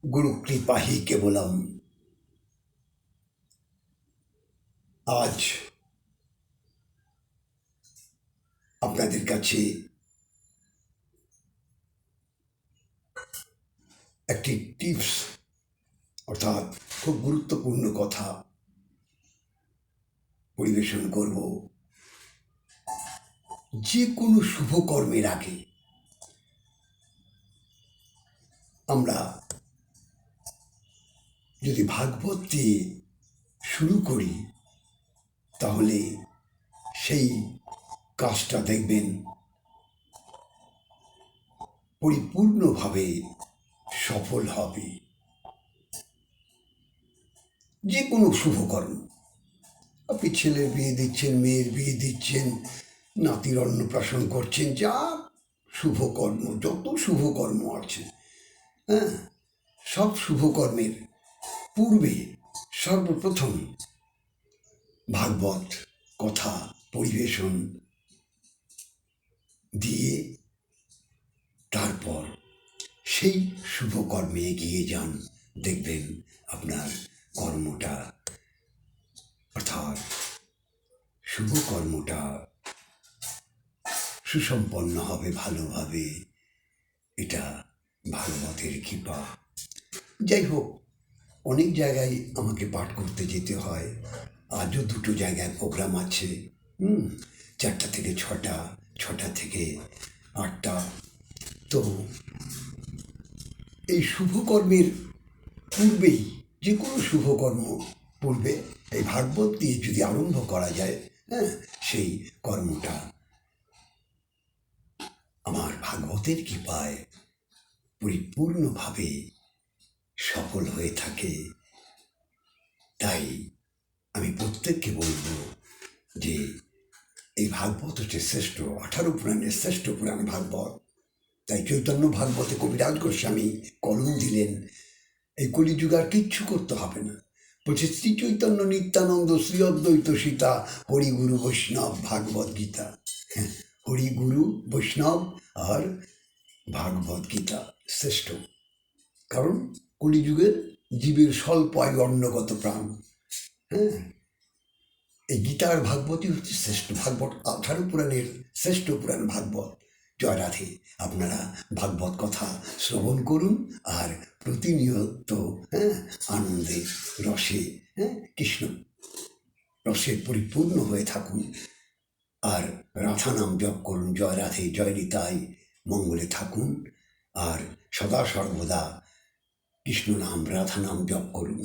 গুরু কৃপাহি কেবলম। আজ আপনাদের কাছে একটি টিপস অর্থাৎ খুব গুরুত্বপূর্ণ কথা পরিবেশন করব। যে কোনো শুভ কর্মের আগে আমরা যদি ভাগবত দিয়ে শুরু করি তাহলে সেই কাজটা দেখবেন পরিপূর্ণভাবে সফল হবে। যে কোনো শুভকর্ম, আপনি ছেলের বিয়ে দিচ্ছেন, মেয়ের বিয়ে দিচ্ছেন, নাতির অন্নপ্রাশন করছেন, যা শুভকর্ম, যত শুভকর্ম আছে, হ্যাঁ, সব শুভকর্মের পূর্বে সর্বপ্রথম ভাগবত কথা পরিবেশন দিয়ে তারপর সেই শুভকর্মে এগিয়ে যান। দেখবেন আপনার কর্মটা অর্থাৎ শুভকর্মটা সুসম্পন্ন হবে ভালোভাবে। এটা ভাগবতের কৃপা। যাই হোক, অনেক জায়গায় আমাকে পাঠ করতে যেতে হয়। আজও দুটো জায়গায় প্রোগ্রাম আছে, 4টা থেকে 6টা, 6টা থেকে 8টা। তো এই শুভকর্মের পূর্বেই, যে কোনো শুভকর্ম পূর্বে এই ভাগবত দিয়ে যদি আরম্ভ করা যায়, হ্যাঁ, সেই কর্মটা আমার ভাগবতের কৃপায় পরিপূর্ণভাবে সফল হয়ে থাকে। তাই আমি প্রত্যেককে বলব যে এই ভাগবত হচ্ছে শ্রেষ্ঠ, 18 পুরাণের শ্রেষ্ঠ পুরাণ ভাগবত। তাই চৈতন্য ভাগবতে কবিরাজ গোস্বামী কলম দিলেন, এই কলিযুগ আর কিচ্ছু করতে হবে না। বলছে শ্রী চৈতন্য নিত্যানন্দ শ্রী অদ্বৈত সীতা হরিগুরু বৈষ্ণব ভাগবত গীতা। হ্যাঁ, হরিগুরু বৈষ্ণব আর ভাগবত গীতা শ্রেষ্ঠ। কারণ কলিযুগের জীবের স্বল্প আয়ু অন্নগত প্রাণ। হ্যাঁ, এই গীতার ভাগবতই হচ্ছে শ্রেষ্ঠ। ভাগবত 18 পুরাণের শ্রেষ্ঠ পুরাণ ভাগবত। জয় রাধে। আপনারা ভাগবত কথা শ্রবণ করুন আর প্রতিনিয়ত, হ্যাঁ, আনন্দে রসে, হ্যাঁ, কৃষ্ণ রসে পরিপূর্ণ হয়ে থাকুন আর রাধা নাম জপ করুন। জয় রাধে, জয় নিতাই, মঙ্গলে থাকুন আর সদা সর্বদা কৃষ্ণ নাম রাধা নাম জপ করুন।